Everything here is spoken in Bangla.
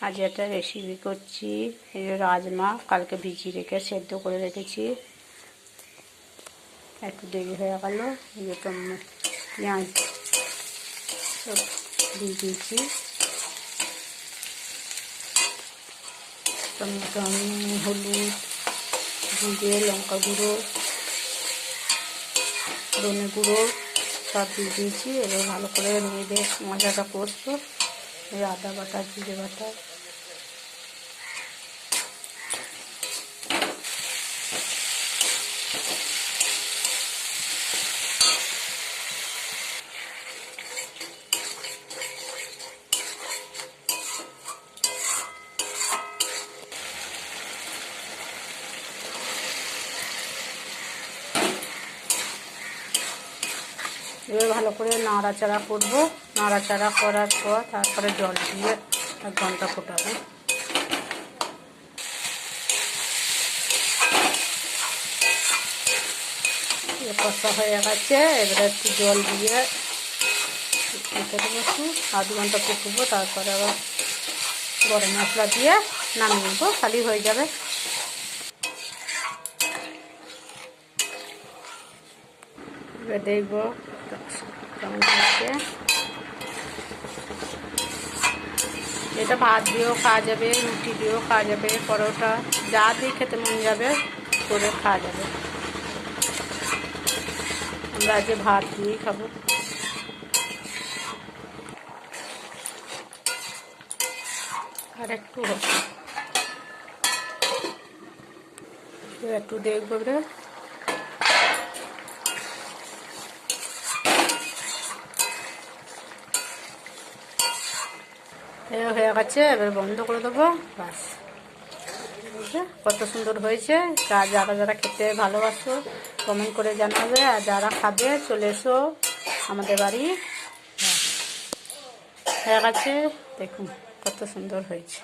আজ একটা রেসিপি করছি। এই যে রাজমা কালকে ভিজিয়ে রেখে সেদ্ধ করে রেখেছি, একটু দেরি হয়ে গেল। এই যে পেঁয়াজ সব দিয়ে দিয়েছি, টমেটো, হলুদ, জিরে, লঙ্কা গুঁড়ো, ধনে গুঁড়ো সব দিয়ে দিয়েছি। এবার ভালো করে নেড়ে মশলাটা কষবো। এই আদা বাটা, জিরে বাটা, এবার ভালো করে নাড়াচাড়া করবো। নাড়াচাড়া করার পর তারপরে জল দিয়ে 1 ঘন্টা ফোটাবো। কষা হয়ে গেছে, এবারে একটু জল দিয়ে রেখে দেবো, একটু 1/2 ঘন্টা ফুটবো। তারপরে আবার গরম মশলা দিয়ে নামিয়ে নেবো, খালি হয়ে যাবে। এবার দেখবো কেমন হচ্ছে। এটা ভাত দিয়েও খাওয়া যাবে, রুটি দিয়েও খাওয়া যাবে, পরোটা, যা দিয়ে খেতে মন যাবে করে খাওয়া যাবে। আমরা আজকে ভাত দিয়েই খাবো। আর একটু হবে, একটু দেখবো। হয়ে গেছে, এবার বন্ধ করে দেবো। বাস, কত সুন্দর হয়েছে। যারা যারা খেতে ভালোবাসো কমেন্ট করে জানাবে, আর যারা খাবে চলে এসো আমাদের বাড়ি। হয়ে গেছে, দেখুন কত সুন্দর হয়েছে।